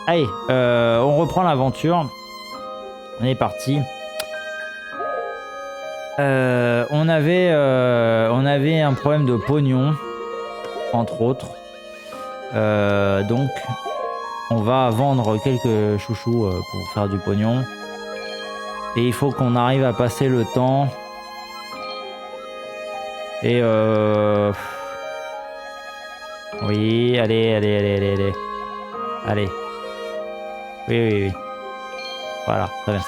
Allez, on reprend l'aventure. On est parti. On avait un problème de pognon, entre autres. Donc, on va vendre quelques chouchous pour faire du pognon. Et il faut qu'on arrive à passer le temps. Et oui, allez. Allez. Oui. Voilà, très bien.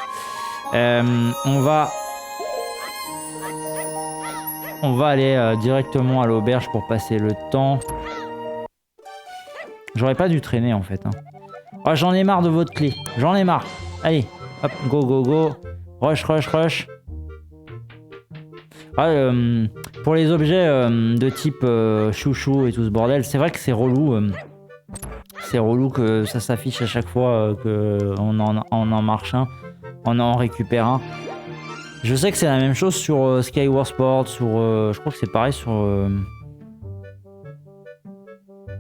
On va aller directement à l'auberge pour passer le temps. J'aurais pas dû traîner en fait. Hein. Oh, j'en ai marre de votre clé. J'en ai marre. Allez, hop, go. Rush. Ah, pour les objets de type chouchou et tout ce bordel, c'est vrai que c'est relou. C'est relou que ça s'affiche à chaque fois qu'on en marche un. On en récupère un. Je sais que c'est la même chose sur Skyward Sword, je crois que c'est pareil sur...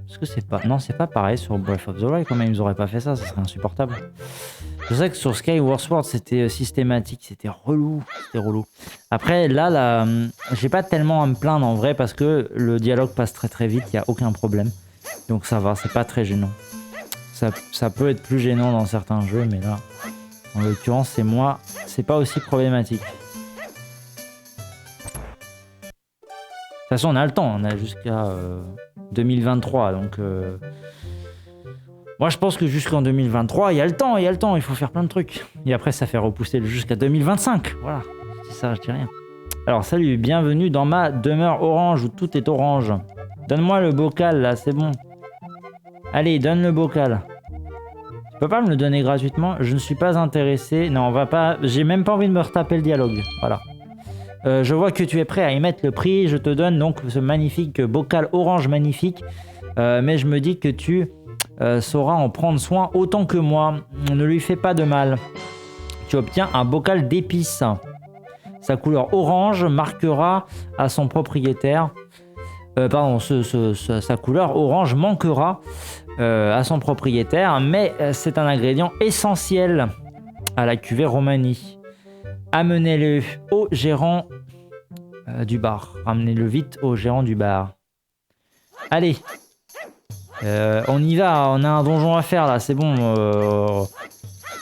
Est-ce que c'est pas... Non, c'est pas pareil sur Breath of the Wild, quand même, ils auraient pas fait ça serait insupportable. Je sais que sur Skyward Sword, c'était systématique, c'était relou. Après, là, j'ai pas tellement à me plaindre en vrai, parce que le dialogue passe très vite, il y a aucun problème. Donc ça va, c'est pas très gênant. Ça peut être plus gênant dans certains jeux, mais là... En l'occurrence, c'est pas aussi problématique. De toute façon, on a le temps, on a jusqu'à 2023, donc... Moi, je pense que jusqu'en 2023, il y a le temps, il faut faire plein de trucs. Et après, ça fait repousser jusqu'à 2025, voilà. C'est ça, je dis rien. Alors, salut, bienvenue dans ma demeure orange, où tout est orange. Donne-moi le bocal, là, c'est bon. Allez, donne le bocal. Tu peux pas me le donner gratuitement? Je ne suis pas intéressé. Non, on va pas... J'ai même pas envie de me retaper le dialogue. Voilà. Je vois que tu es prêt à y mettre le prix. Je te donne donc ce magnifique bocal orange magnifique. Mais je me dis que tu sauras en prendre soin autant que moi. Ne lui fais pas de mal. Tu obtiens un bocal d'épices. Sa couleur orange marquera à son propriétaire... sa couleur orange manquera à son propriétaire, mais c'est un ingrédient essentiel à la cuvée Romani. Amenez-le au gérant du bar. Ramenez-le vite au gérant du bar. Allez, on y va, on a un donjon à faire là, c'est bon.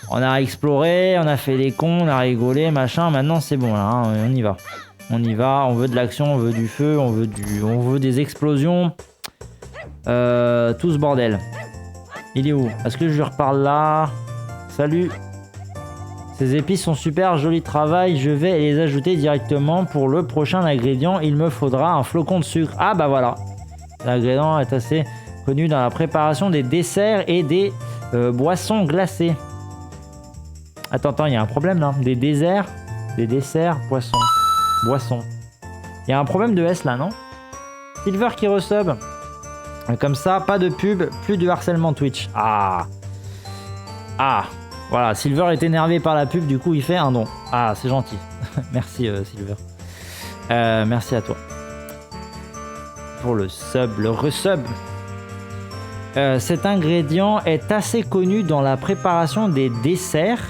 On a exploré, on a fait les cons, on a rigolé, machin, maintenant c'est bon là, hein, on y va. On y va, on veut de l'action, on veut du feu, on veut des explosions. Tout ce bordel. Il est où? Est-ce que je lui reparle là? Salut. Ces épices sont super, joli travail. Je vais les ajouter directement. Pour le prochain ingrédient, il me faudra un flocon de sucre. Ah bah voilà. L'ingrédient est assez connu dans la préparation des desserts et des boissons glacées. Attends, il y a un problème là. Des desserts, boissons. Il y a un problème de S là, non? Silver qui resub. Comme ça, pas de pub, plus de harcèlement Twitch. Ah, voilà, Silver est énervé par la pub, du coup il fait un don. Ah, c'est gentil. Merci Silver. Merci à toi. Pour le sub, le resub. Cet ingrédient est assez connu dans la préparation des desserts.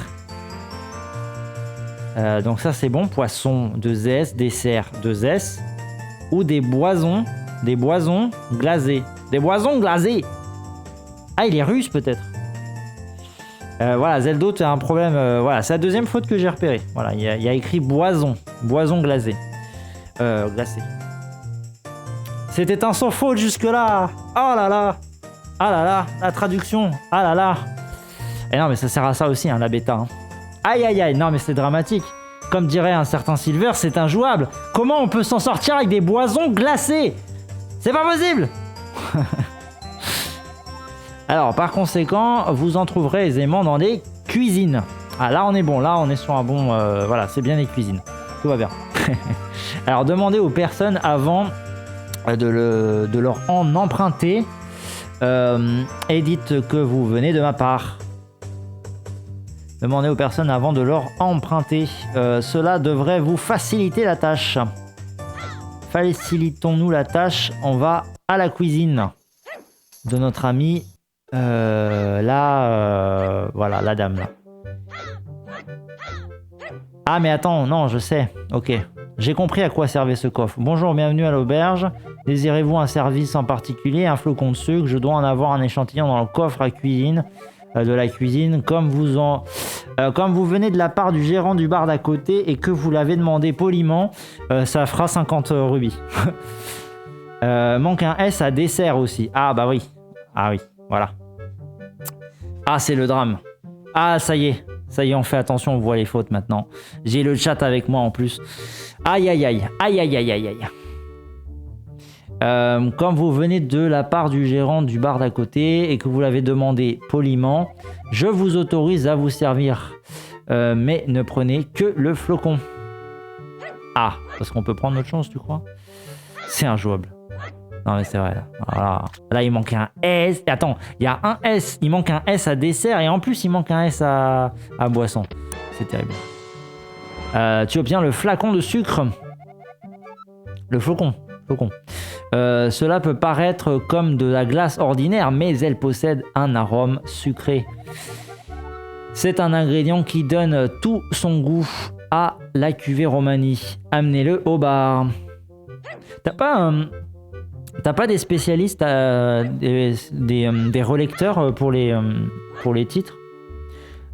Donc ça c'est bon, poisson 2S, dessert 2S, ou des boisons glacées. Des boisons glacées. Ah, il est russe peut-être. Voilà, Zeldo, tu as un problème. Voilà, c'est la deuxième faute que j'ai repérée. Voilà, il y a écrit boison glacée. C'était un sans faute jusque-là. Oh là là. Ah là là, la traduction. Ah là là. Et non, mais ça sert à ça aussi, hein, la bêta. Hein. Aïe, non mais c'est dramatique. Comme dirait un certain Silver, c'est injouable. Comment on peut s'en sortir avec des boisons glacées? C'est pas possible. Alors, par conséquent, vous en trouverez aisément dans les cuisines. Ah, là on est bon, là on est sur un bon... voilà, c'est bien les cuisines. Tout va bien. Alors, demandez aux personnes avant de leur en emprunter et dites que vous venez de ma part. Demandez aux personnes avant de leur emprunter. Cela devrait vous faciliter la tâche. Facilitons-nous la tâche. On va à la cuisine de notre ami. voilà, la dame là. Ah mais attends, non, je sais. Ok. J'ai compris à quoi servait ce coffre. Bonjour, bienvenue à l'auberge. Désirez-vous un service en particulier? Un flocon de sucre? Je dois en avoir un échantillon dans le coffre à cuisine. De la cuisine. Comme vous venez de la part du gérant du bar d'à côté et que vous l'avez demandé poliment, ça fera 50 rubis. Manque un S à dessert aussi. Ah bah oui. Ah oui, voilà. Ah, c'est le drame. Ah, ça y est. Ça y est, on fait attention, on voit les fautes maintenant. J'ai le chat avec moi en plus. Aïe, aïe, aïe. Aïe, aïe, aïe, aïe, aïe. Comme vous venez de la part du gérant du bar d'à côté et que vous l'avez demandé poliment, je vous autorise à vous servir. Mais ne prenez que le flocon. Ah, parce qu'on peut prendre autre chose, tu crois? C'est injouable. Non mais c'est vrai. Voilà. Là il manque un S. Attends, il y a un S. Il manque un S à dessert et en plus il manque un S à boisson. C'est terrible. Tu obtiens le flacon de sucre. Le flocon. Cela peut paraître comme de la glace ordinaire, mais elle possède un arôme sucré. C'est un ingrédient qui donne tout son goût à la cuvée Romani. Amenez-le au bar. T'as pas des spécialistes, des relecteurs pour les titres?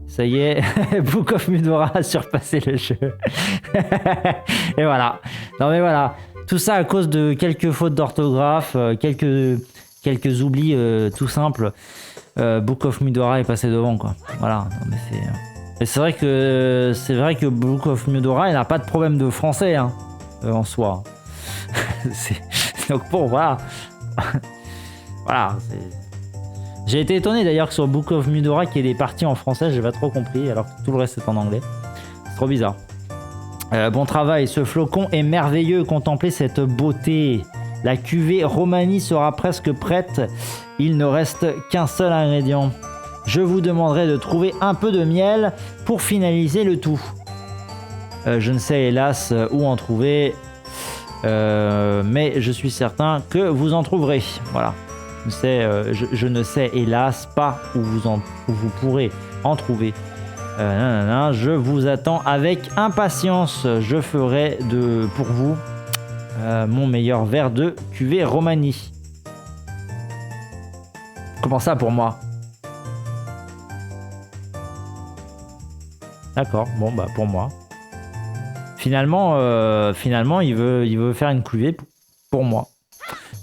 Ça y est, Book of Mudora a surpassé le jeu. Et voilà. Non mais voilà. Tout ça à cause de quelques fautes d'orthographe, quelques oublis tout simples. Book of Mudora est passé devant, quoi. Voilà. Non, mais c'est vrai que Book of Mudora, il n'a pas de problème de français hein, en soi. Donc bon, voilà. Voilà. J'ai été étonné d'ailleurs que sur Book of Mudora qu'il y ait des parties en français, j'ai pas trop compris, alors que tout le reste est en anglais. C'est trop bizarre. Bon travail, ce flocon est merveilleux, contemplez cette beauté. La cuvée Romani sera presque prête, il ne reste qu'un seul ingrédient. Je vous demanderai de trouver un peu de miel pour finaliser le tout. Je ne sais hélas où en trouver, mais je suis certain que vous en trouverez. Voilà. Je ne sais hélas pas où vous pourrez en trouver. Je vous attends avec impatience. Je ferai pour vous mon meilleur verre de cuvée Romani. Comment ça pour moi? D'accord, bon bah pour moi. Finalement, il veut faire une cuvée pour moi.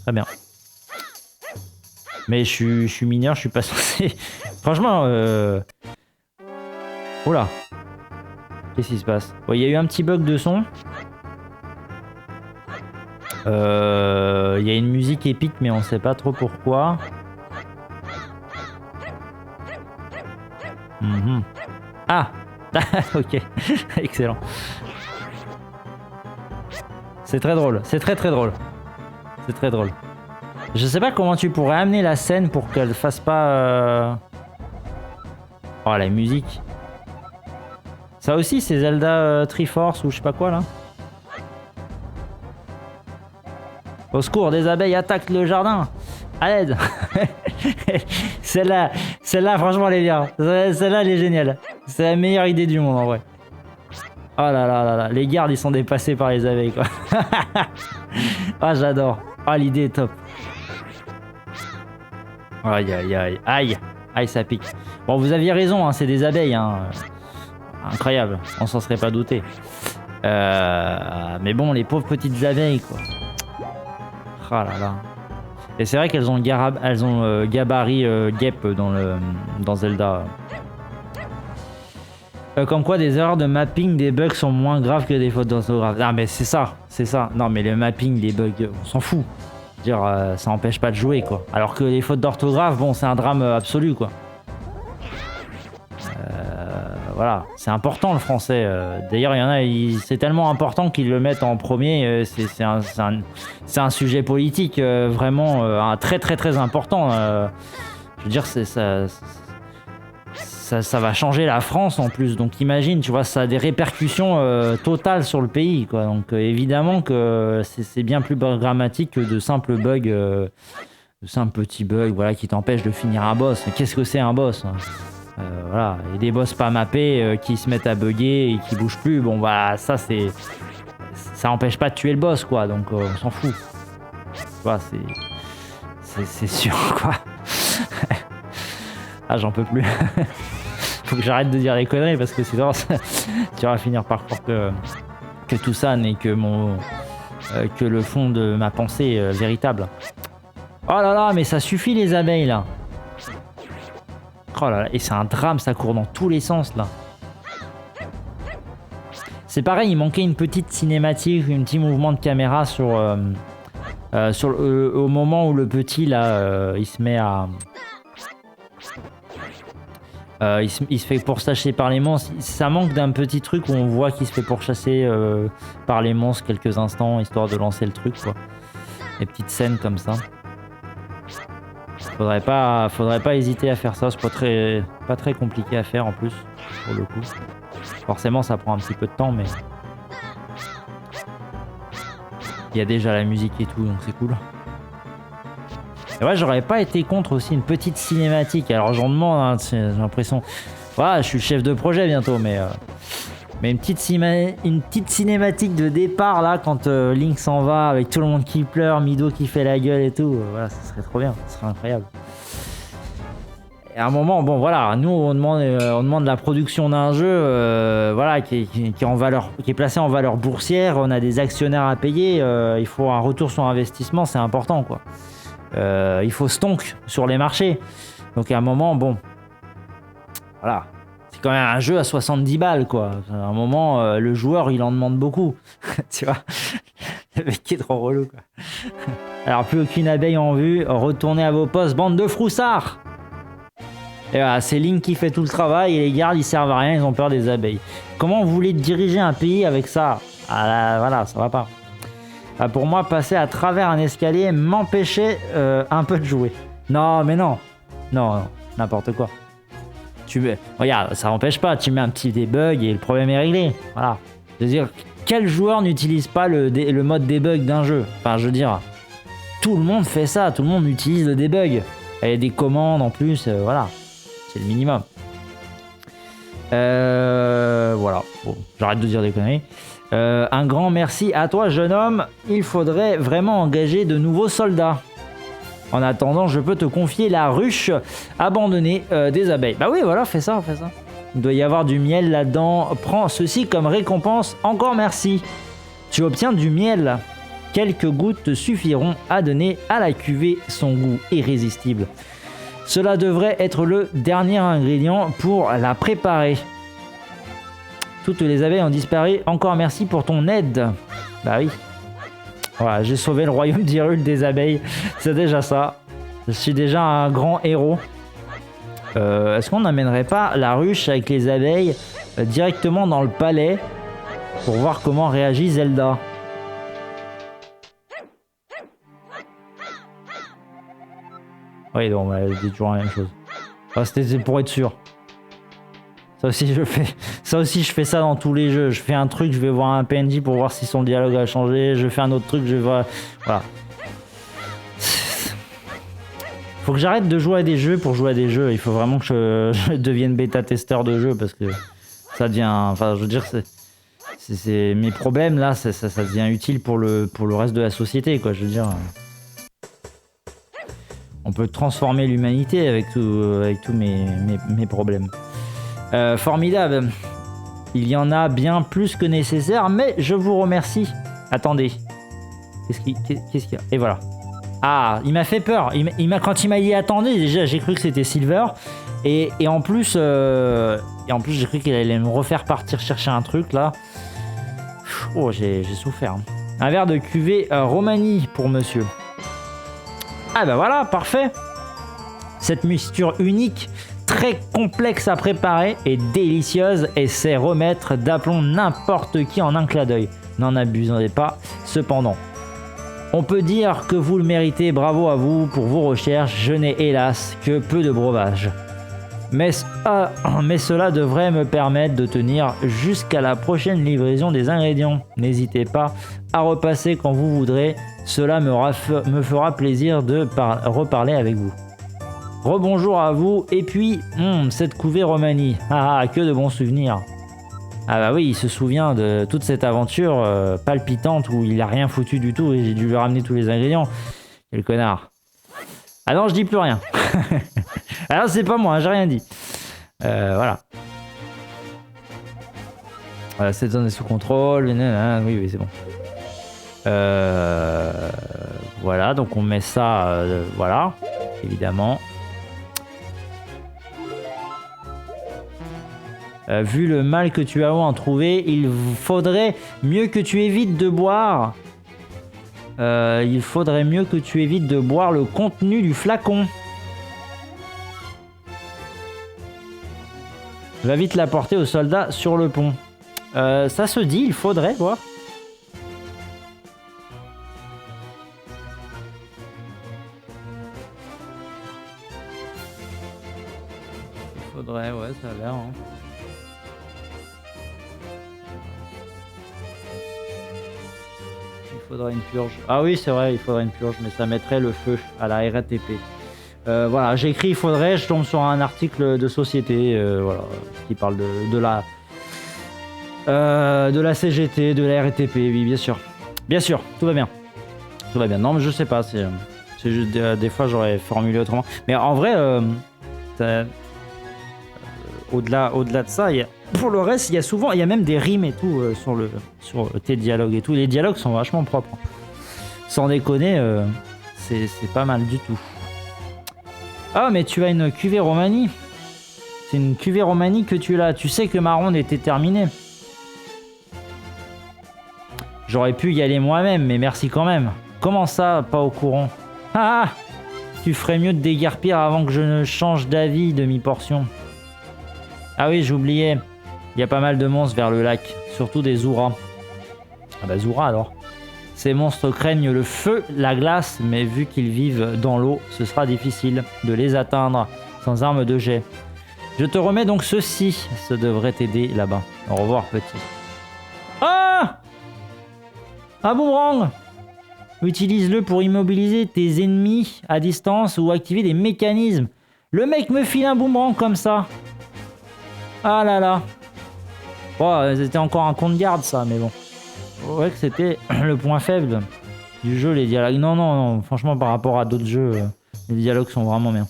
Très bien. Mais je suis mineur, je suis pas censé. Franchement, oh là. Qu'est-ce qui se passe? Il y a eu un petit bug de son. Il y a une musique épique, mais on sait pas trop pourquoi. Ah. Ok. Excellent. C'est très drôle. C'est très drôle. C'est très drôle. Je sais pas comment tu pourrais amener la scène pour qu'elle fasse pas... Oh, la musique. Ça aussi, c'est Zelda Triforce ou je sais pas quoi, là. Au secours, des abeilles attaquent le jardin. À l'aide. Celle-là, franchement, elle est bien. Celle-là, elle est géniale. C'est la meilleure idée du monde, en vrai. Oh là là là là. Les gardes, ils sont dépassés par les abeilles, quoi. Ah, j'adore. Ah, l'idée est top. Aïe, aïe, aïe. Aïe. Aïe, ça pique. Bon, vous aviez raison, hein, c'est des abeilles. Hein. Incroyable. On s'en serait pas douté. Mais bon, les pauvres petites abeilles, quoi. Ah là là. Et c'est vrai qu'elles ont gabarit guêpe dans Zelda. Comme quoi des erreurs de mapping, des bugs sont moins graves que des fautes d'orthographe. Ah mais c'est ça. Non mais le mapping, les bugs, on s'en fout. Je veux dire, ça empêche pas de jouer quoi. Alors que les fautes d'orthographe, bon c'est un drame absolu quoi. Voilà, c'est important le français. D'ailleurs, il y en a, c'est tellement important qu'ils le mettent en premier. C'est un sujet politique vraiment très important. Je veux dire, ça va changer la France en plus. Donc imagine, tu vois, ça a des répercussions totales sur le pays, quoi. Donc évidemment que c'est bien plus dramatique que de simples bugs, de simples petits bugs, voilà, qui t'empêchent de finir un boss. Mais qu'est-ce que c'est un boss hein? Voilà, et des boss pas mappés qui se mettent à bugger et qui bougent plus. Bon bah ça c'est... Ça empêche pas de tuer le boss quoi, donc on s'en fout. Tu vois, c'est sûr quoi. Ah j'en peux plus. Faut que j'arrête de dire des conneries parce que sinon tu vas finir par croire que tout ça n'est que que le fond de ma pensée véritable. Oh là là, mais ça suffit les abeilles là. Oh là là, et c'est un drame, ça court dans tous les sens là. C'est pareil, il manquait une petite cinématique, un petit mouvement de caméra au moment où le petit là, il se met à... il se fait pourchasser par les monstres. Ça manque d'un petit truc où on voit qu'il se fait pourchasser par les monstres quelques instants, histoire de lancer le truc quoi. Des petites scènes comme ça. Faudrait pas hésiter à faire ça, c'est pas très compliqué à faire en plus, pour le coup. Forcément ça prend un petit peu de temps mais... Il y a déjà la musique et tout donc c'est cool. Et ouais, j'aurais pas été contre aussi une petite cinématique. Alors j'en demande, hein, j'ai l'impression... Voilà, je suis le chef de projet bientôt mais une petite cinématique de départ là quand Link s'en va avec tout le monde qui pleure, Mido qui fait la gueule et tout, voilà, ça serait trop bien, ça serait incroyable. Et à un moment, bon voilà, nous on demande la production d'un jeu voilà, qui est placé en valeur boursière, on a des actionnaires à payer, il faut un retour sur investissement, c'est important quoi. Il faut stonk sur les marchés. Donc à un moment, bon, voilà. C'est quand même un jeu à 70 balles, quoi. À un moment, le joueur, il en demande beaucoup. Tu vois, le mec qui est trop relou, quoi. Alors, plus aucune abeille en vue. Retournez à vos postes, bande de froussards. Et voilà, c'est Link qui fait tout le travail et les gardes, ils servent à rien, ils ont peur des abeilles. Comment vous voulez diriger un pays avec ça? Ah, voilà, ça va pas. Ah, pour moi, passer à travers un escalier m'empêchait un peu de jouer. Non, mais non. Non, n'importe quoi. Regarde, ça n'empêche pas, tu mets un petit debug et le problème est réglé. Voilà. Je veux dire, quel joueur n'utilise pas le mode debug d'un jeu? Enfin, je veux dire, tout le monde fait ça, tout le monde utilise le debug. Il y a des commandes en plus, voilà. C'est le minimum. Voilà. Bon, j'arrête de dire des conneries. Un grand merci à toi, jeune homme. Il faudrait vraiment engager de nouveaux soldats. En attendant, je peux te confier la ruche abandonnée des abeilles. Bah oui, voilà, fais ça. Il doit y avoir du miel là-dedans. Prends ceci comme récompense. Encore merci. Tu obtiens du miel. Quelques gouttes te suffiront à donner à la cuvée son goût irrésistible. Cela devrait être le dernier ingrédient pour la préparer. Toutes les abeilles ont disparu. Encore merci pour ton aide. Bah oui. Voilà, j'ai sauvé le royaume d'Hyrule des abeilles. C'est déjà ça. Je suis déjà un grand héros. Est-ce qu'on n'amènerait pas la ruche avec les abeilles directement dans le palais pour voir comment réagit Zelda? Oui, donc elle dit toujours la même chose. Enfin, c'était pour être sûr. Ça aussi, je fais ça dans tous les jeux. Je fais un truc, je vais voir un PNJ pour voir si son dialogue a changé. Je fais un autre truc, je vais voir... Voilà. Faut que j'arrête de jouer à des jeux pour jouer à des jeux. Il faut vraiment que je devienne bêta-testeur de jeux parce que ça devient... Enfin, je veux dire, c'est mes problèmes là, ça devient utile pour le reste de la société, quoi. Je veux dire... On peut transformer l'humanité avec tous mes problèmes. Formidable. Il y en a bien plus que nécessaire, mais je vous remercie. Attendez. Qu'est-ce qu'il y a? Et voilà. Ah, il m'a fait peur. Quand il m'a dit attendez, déjà j'ai cru que c'était Silver. Et en plus, j'ai cru qu'il allait me refaire partir chercher un truc là. Oh, j'ai souffert. Un verre de cuvée Romani pour monsieur. Ah bah voilà, parfait. Cette mixture unique, très complexe à préparer et délicieuse et sait remettre d'aplomb n'importe qui en un clin d'œil. N'en abusez pas, cependant. On peut dire que vous le méritez, bravo à vous pour vos recherches, je n'ai hélas que peu de breuvage. Mais cela devrait me permettre de tenir jusqu'à la prochaine livraison des ingrédients. N'hésitez pas à repasser quand vous voudrez, cela me fera plaisir de reparler avec vous. Rebonjour à vous. Et puis, cette couvée Romani. Que de bons souvenirs. Ah bah oui, il se souvient de toute cette aventure palpitante où il a rien foutu du tout et j'ai dû lui ramener tous les ingrédients. Quel connard. Ah non, je dis plus rien. Alors c'est pas moi, j'ai rien dit. Voilà. Voilà, cette zone est sous contrôle. Oui, oui, c'est bon. Voilà, donc on met ça, voilà, évidemment. Vu le mal que tu as en trouvé, il faudrait mieux que tu évites de boire. Il faudrait mieux que tu évites de boire le contenu du flacon. Va vite l'apporter aux soldats sur le pont. Ça se dit, il faudrait boire. Il faudrait, ouais, ça a l'air. Hein. Il faudrait une purge. Ah oui, c'est vrai, il faudrait une purge, mais ça mettrait le feu à la RATP. Voilà, j'écris il faudrait, je tombe sur un article de société voilà, qui parle de la CGT, de la RATP, oui, bien sûr. Bien sûr, tout va bien. Tout va bien. Non, mais je sais pas, c'est juste des fois j'aurais formulé autrement. Mais en vrai, au-delà de ça, pour le reste, il y a même des rimes et tout sur tes dialogues et tout. Les dialogues sont vachement propres. Sans déconner, c'est pas mal du tout. Ah, mais tu as une cuvée Romani. C'est une cuvée Romani que tu l'as. Tu sais que ma ronde était terminée. J'aurais pu y aller moi-même, mais merci quand même. Comment ça, pas au courant? Tu ferais mieux de déguerpir avant que je ne change d'avis demi-portion. Ah oui, j'oubliais. Il y a pas mal de monstres vers le lac, surtout des Zouras. Ah bah Zoura alors. Ces monstres craignent le feu, la glace, mais vu qu'ils vivent dans l'eau, ce sera difficile de les atteindre sans arme de jet. Je te remets donc ceci, ça devrait t'aider là-bas. Au revoir petit. Ah! Un boomerang! Utilise-le pour immobiliser tes ennemis à distance ou activer des mécanismes. Le mec me file un boomerang comme ça. Ah là là. Bon, c'était encore un compte garde ça, mais bon. Ouais que c'était le point faible du jeu, les dialogues. Non, franchement par rapport à d'autres jeux, les dialogues sont vraiment bien.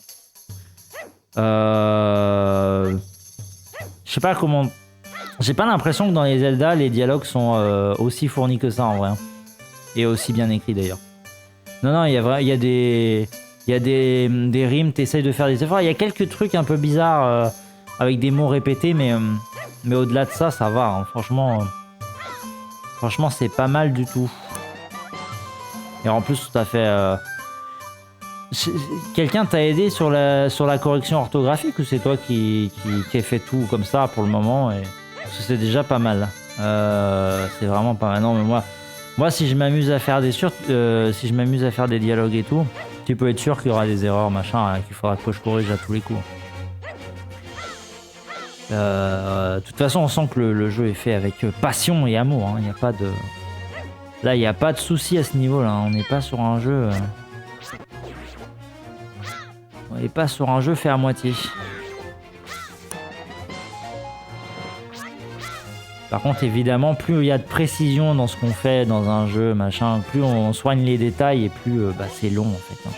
Je sais pas comment... J'ai pas l'impression que dans les Zelda, les dialogues sont aussi fournis que ça en vrai. Hein. Et aussi bien écrits d'ailleurs. Non, il y a des rimes, t'essayes de faire des efforts. Il y a quelques trucs un peu bizarres avec des mots répétés, mais au-delà de ça, ça va. Hein. Franchement, c'est pas mal du tout. Et en plus, tout à fait... Quelqu'un t'a aidé sur la correction orthographique ou c'est toi qui a fait tout comme ça pour le moment et... Parce que c'est déjà pas mal. C'est vraiment pas mal. Non, mais moi si je m'amuse à faire si je m'amuse à faire des dialogues et tout, tu peux être sûr qu'il y aura des erreurs, machin, qu'il faudra que je corrige à tous les coups. De toute façon, on sent que le jeu est fait avec passion et amour. Hein. Y a pas de... Là, il n'y a pas de souci à ce niveau-là. On n'est pas sur un jeu... On n'est pas sur un jeu fait à moitié. Par contre, évidemment, plus il y a de précision dans ce qu'on fait dans un jeu, machin, plus on soigne les détails et plus c'est long en fait. Hein.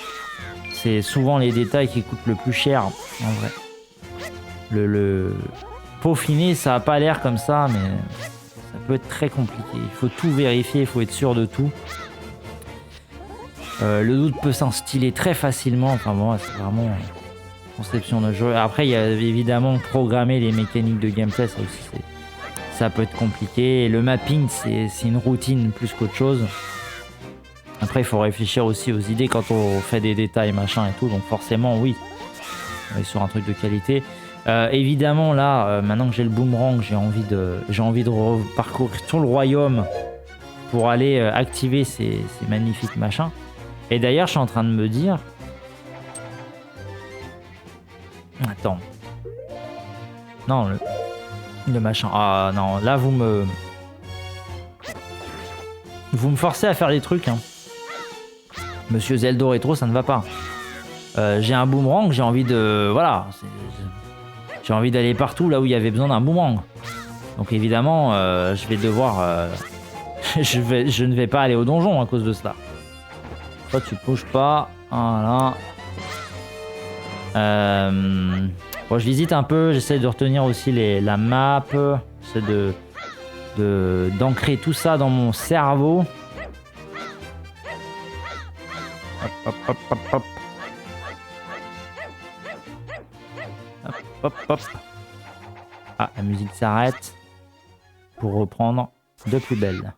C'est souvent les détails qui coûtent le plus cher en vrai. Le peaufiner, ça n'a pas l'air comme ça, mais ça peut être très compliqué. Il faut tout vérifier, il faut être sûr de tout. Le doute peut s'instiller très facilement. Enfin bon, c'est vraiment conception de jeu. Après, il y a évidemment programmer les mécaniques de gameplay, ça aussi ça peut être compliqué. Et le mapping, c'est une routine plus qu'autre chose. Après, il faut réfléchir aussi aux idées quand on fait des détails, machin et tout. Donc forcément, oui, on est sur un truc de qualité. Évidemment, là, maintenant que j'ai le boomerang, j'ai envie de parcourir tout le royaume pour aller activer ces magnifiques machins. Et d'ailleurs, je suis en train de me dire... Attends. Non, le machin. Ah non, là, vous me forcez à faire des trucs. Hein. Monsieur Zelda Retro, ça ne va pas. J'ai un boomerang, j'ai envie de... Voilà. J'ai envie d'aller partout là où il y avait besoin d'un boomerang. Donc évidemment, je vais devoir... je ne vais pas aller au donjon à cause de cela. Toi, tu bouges pas. Voilà. Bon, je visite un peu, j'essaie de retenir aussi la map. J'essaie d'ancrer tout ça dans mon cerveau. Hop, hop, hop, hop, hop. Hop, hop, hop. Ah, la musique s'arrête. Pour reprendre de plus belle.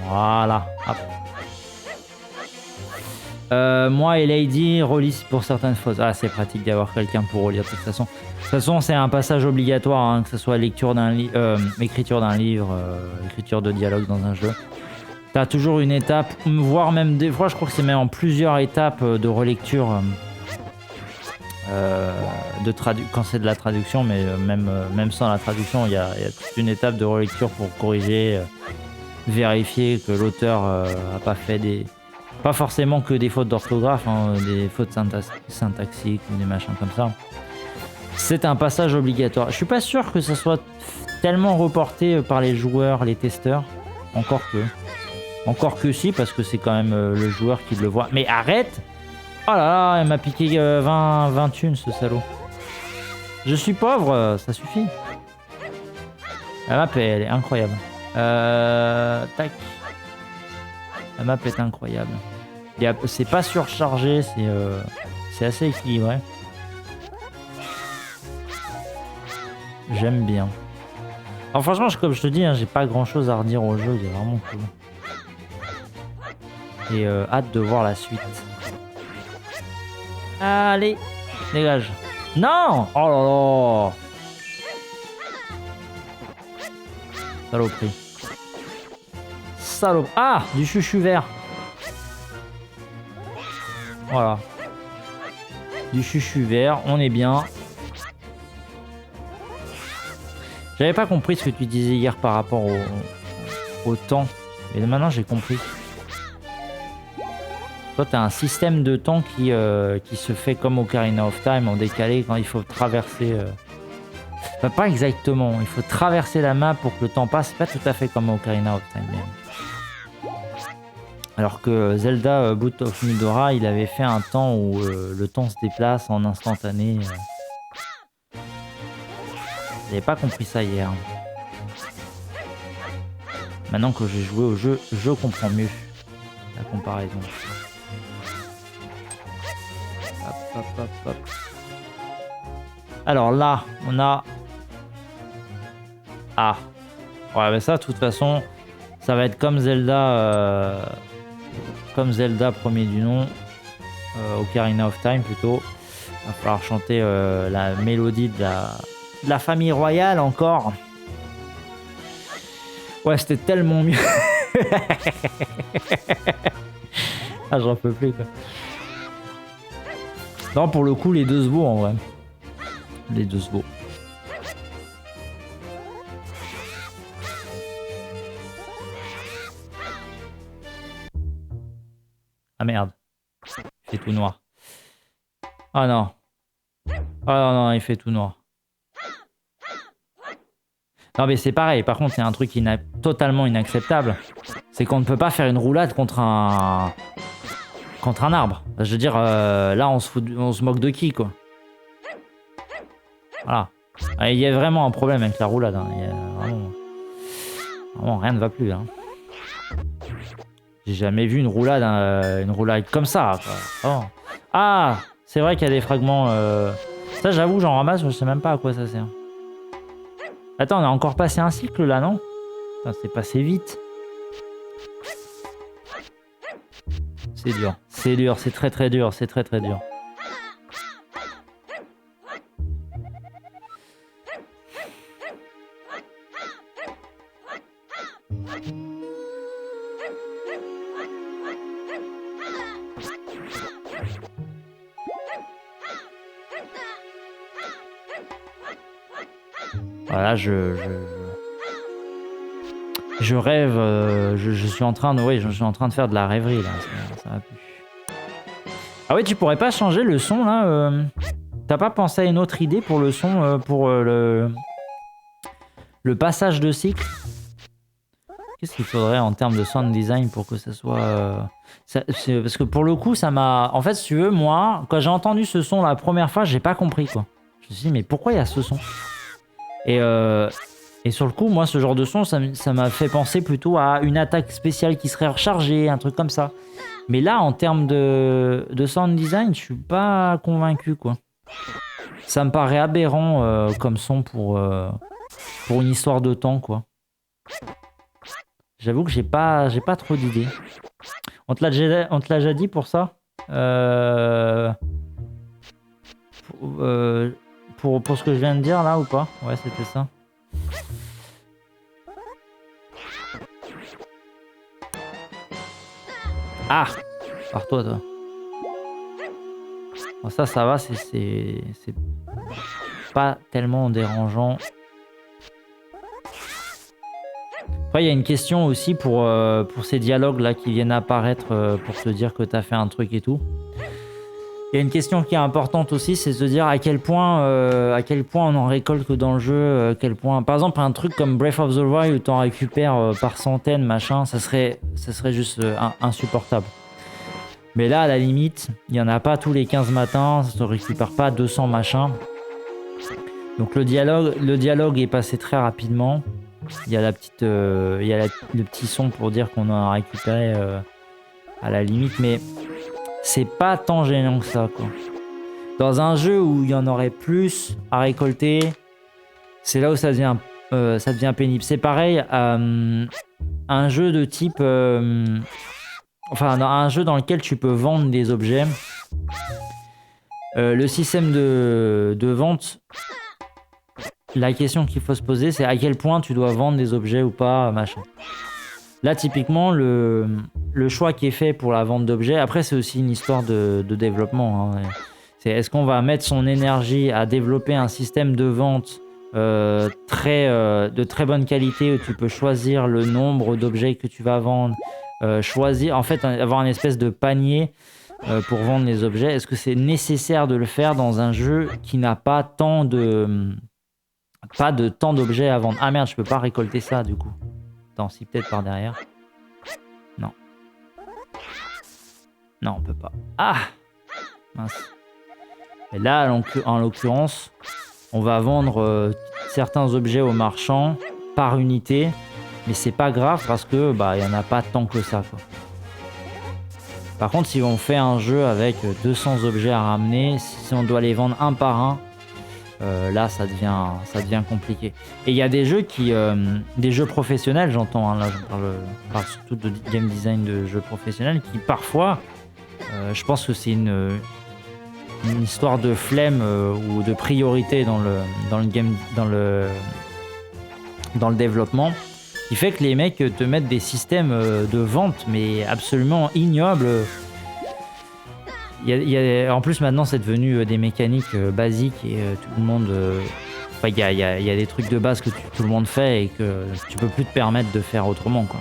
Voilà. Hop. Moi et Lady relisent pour certaines fois. Ah, c'est pratique d'avoir quelqu'un pour relire de toute façon. De toute façon, c'est un passage obligatoire, hein, que ce soit lecture d'un écriture d'un livre, écriture de dialogue dans un jeu. T'as toujours une étape, voire même des fois, je crois que c'est même en plusieurs étapes de relecture quand c'est de la traduction, mais même sans la traduction, il y a toute une étape de relecture pour corriger, vérifier que l'auteur a pas fait pas forcément que des fautes d'orthographe, hein, des fautes syntaxiques ou des machins comme ça. C'est un passage obligatoire. Je suis pas sûr que ça soit tellement reporté par les joueurs, les testeurs. Encore que si, parce que c'est quand même le joueur qui le voit. Mais arrête! Oh là là, elle m'a piqué 20 thunes, ce salaud. Je suis pauvre, ça suffit. La map, elle est incroyable. Tac. La map est incroyable. C'est pas surchargé, c'est assez équilibré. J'aime bien. Alors franchement, comme je te dis, hein, j'ai pas grand chose à redire au jeu, il est vraiment cool. Et hâte de voir la suite. Allez, dégage. Non! Oh là là! Saloperie. Salope. Ah! Du chuchu vert. Voilà. Du chuchu vert, on est bien. J'avais pas compris ce que tu disais hier par rapport au temps. Mais maintenant j'ai compris. Toi t'as un système de temps qui se fait comme Ocarina of Time en décalé quand il faut traverser... Enfin, pas exactement, il faut traverser la map pour que le temps passe. C'est pas tout à fait comme Ocarina of Time même. Alors que Zelda Boot of Mildora, il avait fait un temps où le temps se déplace en instantané. J'avais pas compris ça hier. Maintenant que j'ai joué au jeu, je comprends mieux la comparaison. Hop, hop, hop, hop. Alors là, on a... Ah. Ouais, mais ça, de toute façon, ça va être comme Zelda... Comme Zelda premier du nom, Ocarina of Time plutôt. Il va falloir chanter la mélodie de la famille royale encore. Ouais, c'était tellement mieux. Ah, j'en peux plus quoi. Non, pour le coup, les deux se vaut en vrai. Les deux se vaut. Ah merde. Il fait tout noir. Ah non. Ah non, non, il fait tout noir. Non mais c'est pareil, par contre, il y a un truc totalement inacceptable. C'est qu'on ne peut pas faire une roulade contre un arbre. Je veux dire, là, on se moque de qui, quoi. Voilà. Il y a vraiment un problème avec la roulade. Hein. Il y a vraiment, rien ne va plus. Hein. J'ai jamais vu une roulade comme ça. Quoi. Oh. Ah, c'est vrai qu'il y a des fragments. Ça, j'avoue, j'en ramasse, je sais même pas à quoi ça sert. Attends, on a encore passé un cycle là, non? C'est passé vite. C'est dur, c'est très très dur, c'est très très dur. Voilà, Je rêve, je suis en train de, oui, je suis en train de faire de la rêverie là. Ça va plus. Ah ouais, tu pourrais pas changer le son là T'as pas pensé à une autre idée pour le son, pour le passage de cycle? Qu'est-ce qu'il faudrait en termes de sound design pour que ça soit... parce que pour le coup, ça m'a... En fait, si tu veux, moi, quand j'ai entendu ce son la première fois, j'ai pas compris, quoi. Je me suis dit, mais pourquoi il y a ce son? Et sur le coup, moi, ce genre de son, ça m'a fait penser plutôt à une attaque spéciale qui serait rechargée, un truc comme ça. Mais là, en termes de sound design, je suis pas convaincu, quoi. Ça me paraît aberrant comme son pour une histoire de temps, quoi. J'avoue que j'ai pas trop d'idées. On te l'a déjà dit pour ça pour ce que je viens de dire là ou pas? Ouais, c'était ça. Ah! Pars-toi, toi. Bon, ça va, c'est pas tellement dérangeant. Après, il y a une question aussi pour ces dialogues-là qui viennent apparaître pour te dire que tu as fait un truc et tout. Il y a une question qui est importante aussi, c'est de se dire à quel point on en récolte que dans le jeu, à quel point... Par exemple, un truc comme Breath of the Wild où tu en récupères par centaines, machin, ça serait juste insupportable. Mais là, à la limite, il n'y en a pas tous les 15 matins, ça ne récupère pas 200 machins. Donc le dialogue est passé très rapidement. Il y a le petit son pour dire qu'on en a récupéré à la limite, mais c'est pas tant gênant que ça, quoi. Dans un jeu où il y en aurait plus à récolter, c'est là où ça devient pénible. C'est pareil, un jeu de type... un jeu dans lequel tu peux vendre des objets. Le système de vente... La question qu'il faut se poser, c'est à quel point tu dois vendre des objets ou pas, machin. Là, typiquement, le choix qui est fait pour la vente d'objets, après, c'est aussi une histoire de développement. Hein. Est-ce qu'on va mettre son énergie à développer un système de vente de très bonne qualité où tu peux choisir le nombre d'objets que tu vas vendre, choisir, en fait, avoir une espèce de panier pour vendre les objets. Est-ce que c'est nécessaire de le faire dans un jeu qui n'a pas tant d'objets à vendre? Ah merde, je peux pas récolter ça du coup. Attends, si peut-être par derrière. Non. Non, on peut pas. Ah! Mince. Et là, en l'occurrence, on va vendre certains objets aux marchands par unité. Mais c'est pas grave parce que y en a pas tant que ça, quoi. Par contre, si on fait un jeu avec 200 objets à ramener, si on doit les vendre un par un, là ça devient compliqué. Et il y a des jeux des jeux professionnels, j'entends, hein, là je parle surtout de game design de jeux professionnels, qui parfois, je pense que c'est une histoire de flemme ou de priorité dans le développement, qui fait que les mecs te mettent des systèmes de vente mais absolument ignobles. En plus, maintenant, c'est devenu des mécaniques basiques et tout le monde... il y a des trucs de base que tout le monde fait et que tu peux plus te permettre de faire autrement, quoi.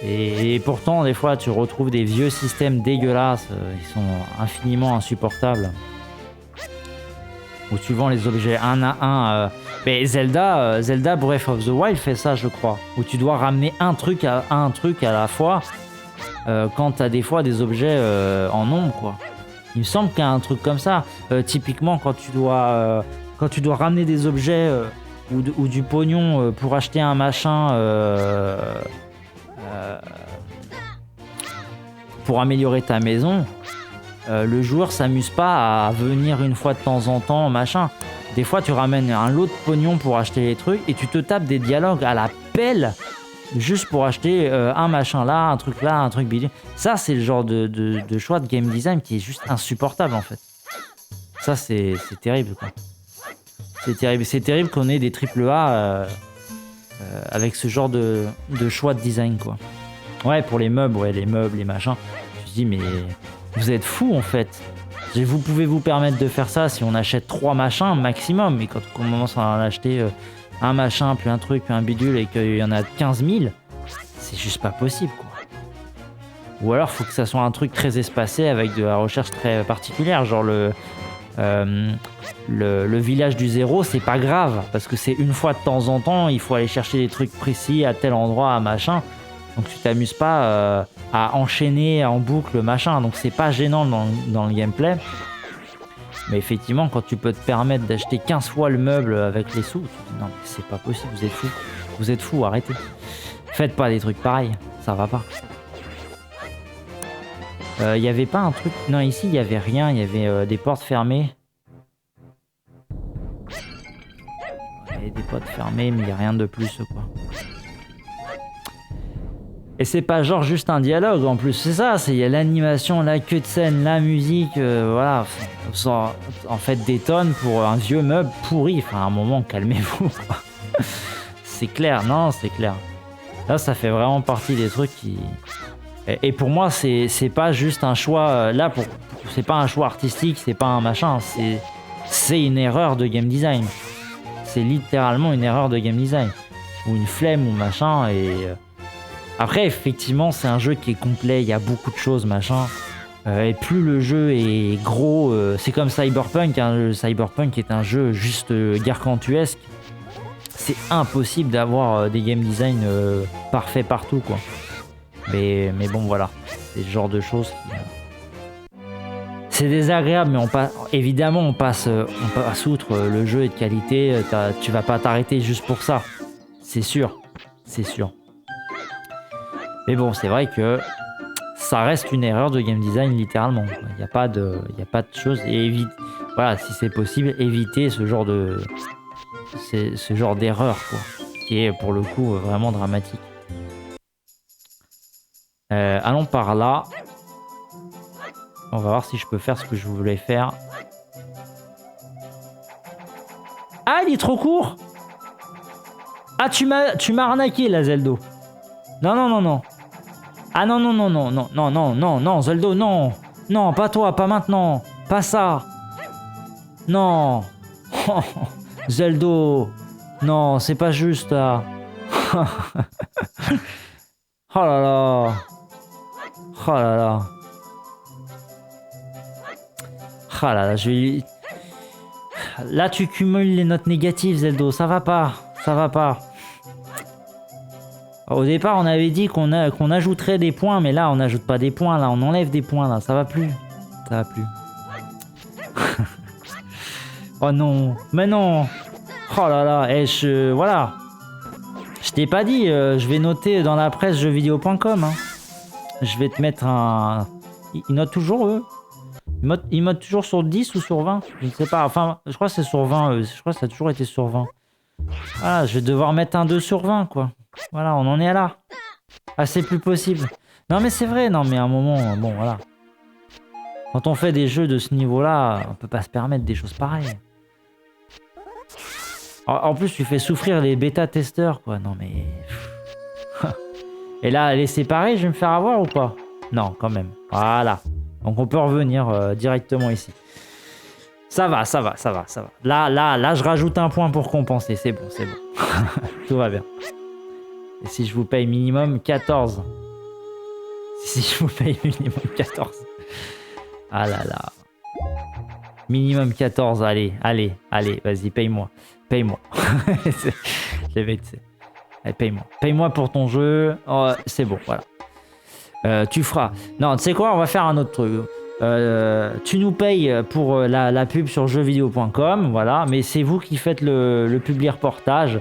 Et pourtant, des fois, tu retrouves des vieux systèmes dégueulasses. Ils sont infiniment insupportables. Où tu vends les objets un à un. Mais Zelda Breath of the Wild fait ça, je crois. Où tu dois ramener un truc à la fois. Quand t'as des fois des objets en nombre, quoi. Il me semble qu'il y a un truc comme ça. Typiquement, quand tu dois ramener des objets ou du pognon pour acheter un machin pour améliorer ta maison, le joueur s'amuse pas à venir une fois de temps en temps, machin. Des fois, tu ramènes un lot de pognon pour acheter les trucs et tu te tapes des dialogues à la pelle juste pour acheter un machin là, un truc bidon. Ça, c'est le genre de choix de game design qui est juste insupportable, en fait. Ça, c'est terrible, quoi. C'est terrible qu'on ait des AAA avec ce genre de choix de design, quoi. Ouais, pour les meubles, les machins. Je me dis, mais vous êtes fous, en fait. Vous pouvez vous permettre de faire ça si on achète 3 machins maximum, mais quand on commence à en acheter un machin, puis un truc, puis un bidule, et qu'il y en a 15 000, c'est juste pas possible, quoi. Ou alors, faut que ça soit un truc très espacé avec de la recherche très particulière, genre le village du zéro, c'est pas grave, parce que c'est une fois de temps en temps, il faut aller chercher des trucs précis à tel endroit, à machin. Donc tu t'amuses pas à enchaîner en boucle, machin. Donc c'est pas gênant dans le gameplay. Mais effectivement, quand tu peux te permettre d'acheter 15 fois le meuble avec les sous, tu te dis non, mais c'est pas possible, vous êtes fous. Vous êtes fous, arrêtez. Faites pas des trucs pareils, ça va pas. Y avait pas un truc... Non, ici, il y avait rien, il y avait des portes fermées. Il y avait des portes fermées, mais il y a rien de plus, quoi. Et c'est pas genre juste un dialogue, en plus, c'est ça, il y a l'animation, la queue de scène, la musique, voilà. En fait, des tonnes pour un vieux meuble pourri. Enfin, à un moment, calmez-vous, quoi. C'est clair, non, c'est clair. Là, ça fait vraiment partie des trucs qui... Et pour moi, c'est pas juste un choix. Là, c'est pas un choix artistique, c'est pas un machin. C'est une erreur de game design. C'est littéralement une erreur de game design. Ou une flemme ou machin. Et après, effectivement, c'est un jeu qui est complet. Il y a beaucoup de choses, machin. Et plus le jeu est gros, c'est comme Cyberpunk. Hein, Cyberpunk est un jeu juste gargantuesque. C'est impossible d'avoir des game design parfaits partout, quoi. Mais bon, voilà, c'est le genre de choses qui... C'est désagréable, mais évidemment, on passe outre. Le jeu est de qualité, tu vas pas t'arrêter juste pour ça. C'est sûr, c'est sûr. Mais bon, c'est vrai que ça reste une erreur de game design, littéralement. Il n'y a pas de choses. Et voilà, si c'est possible, éviter ce genre d'erreur, quoi, qui est pour le coup vraiment dramatique. Allons par là. On va voir si je peux faire ce que je voulais faire. Ah, il est trop court. Ah, tu m'as arnaqué, là, Zeldo. Non, non, non, non. Ah non, non, non, non, non, non, non, non, non, Zeldo, non. Non, pas toi, pas maintenant. Pas ça. Non. Zeldo. Non, c'est pas juste, là. Oh là là. Oh là là. Oh là là, là, tu cumules les notes négatives, Zeldo. Ça va pas. Ça va pas. Au départ, on avait dit qu'on ajouterait des points, mais là, on n'ajoute pas des points. Là, on enlève des points. Là, ça va plus. Ça va plus. Oh non. Mais non. Oh là là. Et voilà. Je t'ai pas dit. Je vais noter dans la presse jeuxvideo.com. Hein. Je vais te mettre un... Ils notent toujours, eux. Ils notent toujours sur 10 ou sur 20. Je ne sais pas. Enfin, je crois que c'est sur 20, eux. Je crois que ça a toujours été sur 20. Voilà, je vais devoir mettre un 2 sur 20, quoi. Voilà, on en est là. Ah, c'est plus possible. Non, mais c'est vrai. Non, mais à un moment, bon, voilà. Quand on fait des jeux de ce niveau-là, on peut pas se permettre des choses pareilles. En plus, tu fais souffrir les bêta-testeurs, quoi. Non, mais... Et là, les séparer, je vais me faire avoir ou pas? Non, quand même. Voilà. Donc, on peut revenir directement ici. Ça va, ça va, ça va, ça va. Là, je rajoute un point pour compenser. C'est bon, c'est bon. Tout va bien. Et si je vous paye minimum 14? Si je vous paye minimum 14. Ah là là. Minimum 14, allez, allez, allez, vas-y, paye-moi. Paye-moi. Les mecs, allez, paye-moi. Paye-moi pour ton jeu. Oh, c'est bon, voilà. Tu feras. Non, tu sais quoi, on va faire un autre truc. Tu nous payes pour la pub sur jeuxvideo.com, voilà, mais c'est vous qui faites le public reportage.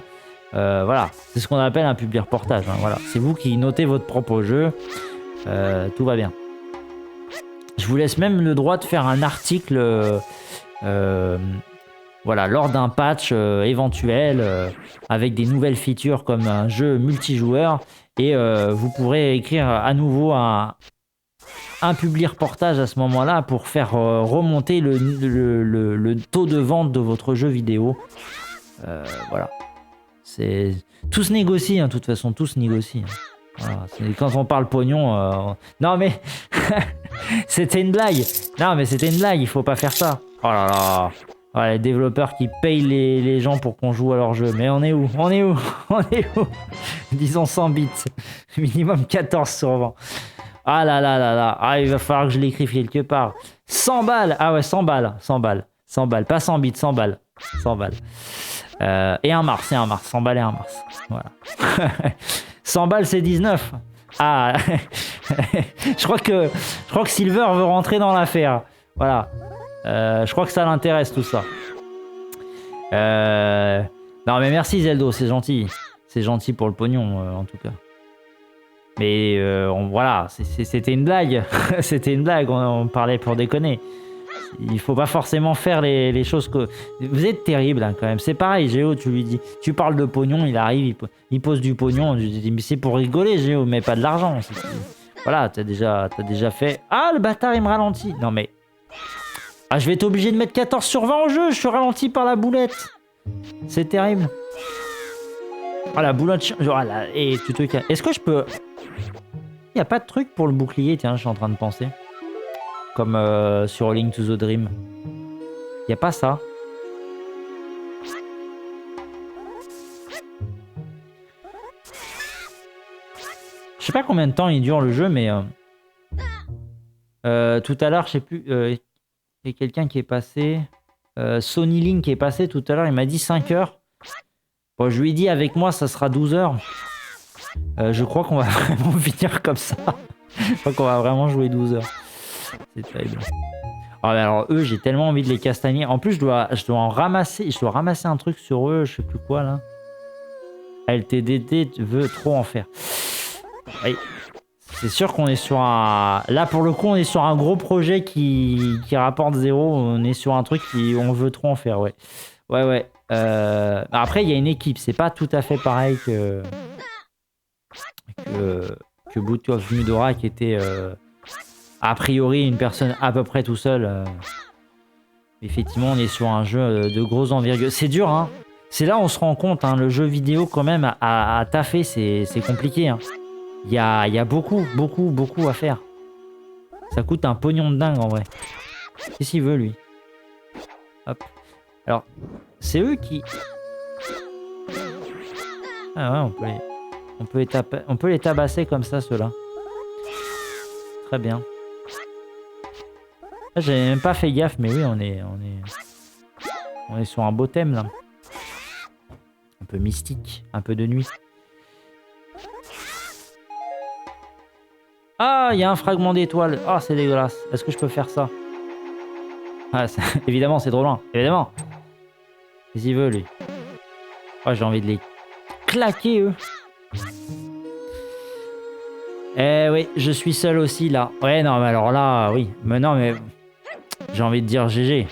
Voilà, c'est ce qu'on appelle un public reportage. Hein, voilà. C'est vous qui notez votre propre jeu. Tout va bien. Je vous laisse même le droit de faire un article voilà, lors d'un patch éventuel avec des nouvelles features comme un jeu multijoueur. Et vous pourrez écrire à nouveau un public reportage à ce moment-là pour faire remonter le taux de vente de votre jeu vidéo. Voilà. Tout se négocie, hein, de toute façon, tout se négocie. Hein. Voilà, quand on parle pognon... Non mais... C'était une blague. Non mais c'était une blague, il faut pas faire ça. Oh là là. Ouais, les développeurs qui payent les gens pour qu'on joue à leur jeu. Mais on est où? On est où? On est où? Disons 100 bits. Minimum 14 sur 20. Ah là là là là. Ah, il va falloir que je l'écrive quelque part. 100 balles. Ah ouais, 100 balles. 100 balles. 100 balles. Pas 100 bits, 100 balles. 100 balles. Et un Mars, 100 balles et un Mars. Voilà. 100 balles, c'est 19. Ah. je crois que Silver veut rentrer dans l'affaire. Voilà. Je crois que ça l'intéresse tout ça. Non mais merci Zeldo, c'est gentil. C'est gentil pour le pognon en tout cas. Mais voilà, c'était une blague. C'était une blague, on parlait pour déconner. Il faut pas forcément faire les choses que... Vous êtes terrible hein, quand même. C'est pareil, Géo, tu lui dis... Tu parles de pognon, il arrive, il pose du pognon. Je dis, mais c'est pour rigoler Géo, mais pas de l'argent. Voilà, t'as déjà fait... Ah, le bâtard, il me ralentit. Non mais... Ah, je vais être obligé de mettre 14 sur 20 au jeu, je suis ralenti par la boulette. C'est terrible. Ah, la boulette... Et tu te... Est-ce que je peux... Il n'y a pas de truc pour le bouclier, tiens, je suis en train de penser. Comme sur Link to the Dream. Il n'y a pas ça. Je sais pas combien de temps il dure le jeu, mais... tout à l'heure, je sais plus... il y a quelqu'un qui est passé... Sony Link qui est passé tout à l'heure, il m'a dit 5 heures. Bon, je lui ai dit avec moi, ça sera 12 heures. Je crois qu'on va vraiment finir comme ça. Je crois qu'on va vraiment jouer 12 heures. C'est terrible. Oh, alors eux, j'ai tellement envie de les castagner. En plus, je dois en ramasser. Je dois ramasser un truc sur eux, je sais plus quoi là. LTDT veut trop en faire. Oui. C'est sûr qu'on est sur un... Là, pour le coup, on est sur un gros projet qui rapporte 0. On est sur un truc on veut trop en faire, ouais. Ouais. Après, il y a une équipe. C'est pas tout à fait pareil que Boot of Mudora qui était... a priori, une personne à peu près tout seul. Effectivement, on est sur un jeu de grosse envergure. C'est dur, hein. C'est là où on se rend compte, hein, le jeu vidéo, quand même, à taffer, c'est compliqué. Hein. Il y a beaucoup à faire. Ça coûte un pognon de dingue, en vrai. Qu'est-ce qu'il veut, lui? Hop. Alors, c'est eux qui... Ah ouais, on peut les tabasser comme ça, ceux-là. Très bien. J'avais même pas fait gaffe, mais oui, on est sur un beau thème là. Un peu mystique, un peu de nuit. Ah, il y a un fragment d'étoile. Ah, c'est dégueulasse. Est-ce que je peux faire ça? Ah, évidemment, c'est trop loin. Évidemment. Qu'est-ce qu'il veut, lui? Oh, j'ai envie de les claquer, eux. Eh oui, je suis seul aussi, là. Ouais, non, mais alors là, oui. Mais non, mais... J'ai envie de dire GG.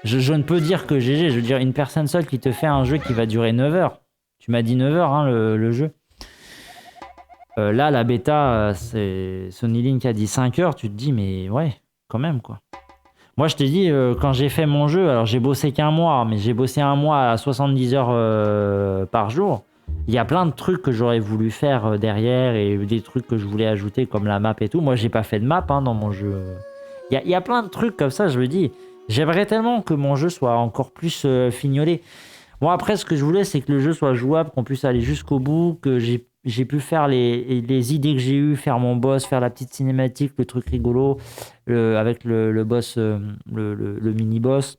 Je ne peux dire que GG. Je veux dire, une personne seule qui te fait un jeu qui va durer 9 heures. Tu m'as dit 9 heures, hein, le jeu. Là, la bêta, c'est Sony Link a dit 5 heures. Tu te dis, mais ouais, quand même, quoi. Moi, je t'ai dit, quand j'ai fait mon jeu, alors j'ai bossé qu'un mois, mais j'ai bossé un mois à 70 heures par jour. Il y a plein de trucs que j'aurais voulu faire derrière et des trucs que je voulais ajouter comme la map et tout. Moi, j'ai pas fait de map hein, dans mon jeu. Il y a plein de trucs comme ça, je me dis. J'aimerais tellement que mon jeu soit encore plus fignolé. Bon, après, ce que je voulais, c'est que le jeu soit jouable, qu'on puisse aller jusqu'au bout, que j'ai pu faire les idées que j'ai eues, faire mon boss, faire la petite cinématique, le truc rigolo, avec le boss, le mini-boss.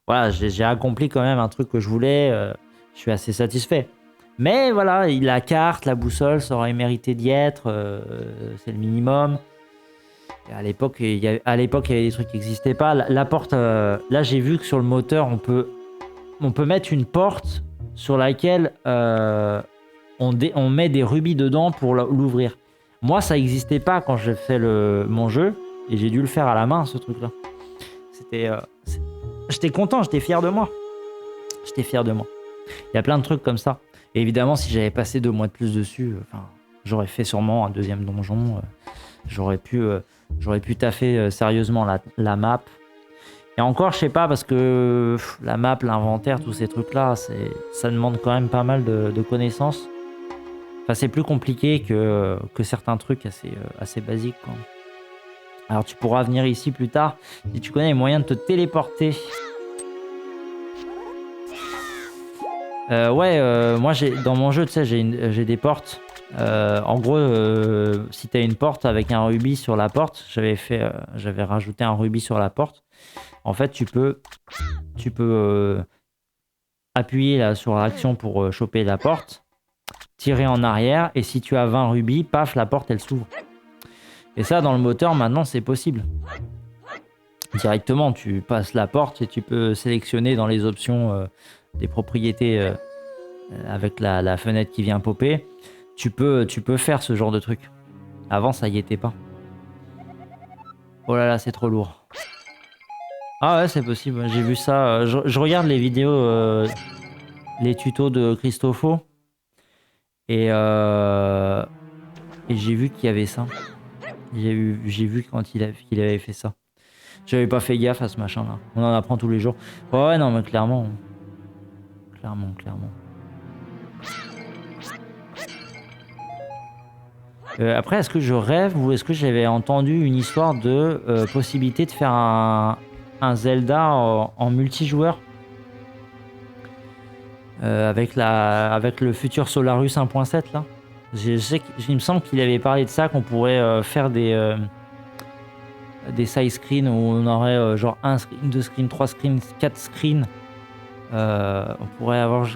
Voilà, j'ai accompli quand même un truc que je voulais. Je suis assez satisfait. Mais voilà, la carte, la boussole, ça aurait mérité d'y être. C'est le minimum. Et à l'époque, il y avait des trucs qui n'existaient pas. La porte, là, j'ai vu que sur le moteur, on peut mettre une porte sur laquelle on met des rubis dedans pour l'ouvrir. Moi, ça n'existait pas quand j'ai fait mon jeu. Et j'ai dû le faire à la main, ce truc-là. J'étais content, j'étais fier de moi. Il y a plein de trucs comme ça. Et évidemment, si j'avais passé 2 mois de plus dessus, j'aurais fait sûrement un deuxième donjon. J'aurais pu taffer sérieusement la map. Et encore, je sais pas, parce que la map, l'inventaire, tous ces trucs-là, ça demande quand même pas mal de connaissances. Enfin, c'est plus compliqué que certains trucs assez basiques, quoi. Alors, tu pourras venir ici plus tard. Si tu connais les moyens de te téléporter Ouais, moi dans mon jeu, tu sais, j'ai des portes. En gros, si t'as une porte avec un rubis sur la porte, j'avais rajouté un rubis sur la porte. En fait, tu peux appuyer là, sur l'action pour choper la porte, tirer en arrière, et si tu as 20 rubis, paf, la porte elle s'ouvre. Et ça, dans le moteur, maintenant, c'est possible. Directement, tu passes la porte et tu peux sélectionner dans les options des propriétés avec la fenêtre qui vient popper. Tu peux faire ce genre de truc. Avant, ça y était pas. Oh là là, c'est trop lourd. Ah ouais, c'est possible. J'ai vu ça. Je regarde les vidéos, les tutos de Christopho. Et j'ai vu qu'il y avait ça. J'ai vu quand qu'il avait fait ça. J'avais pas fait gaffe à ce machin-là. On en apprend tous les jours. Ouais, non, mais clairement. Clairement. Après, est-ce que je rêve ou est-ce que j'avais entendu une histoire de possibilité de faire un Zelda en multijoueur avec le futur Solarus 1.7 là? Je sais il me semble qu'il avait parlé de ça, qu'on pourrait faire des side screens où on aurait genre 1 screen, 2 screens, 3 screens, 4 screens. On pourrait avoir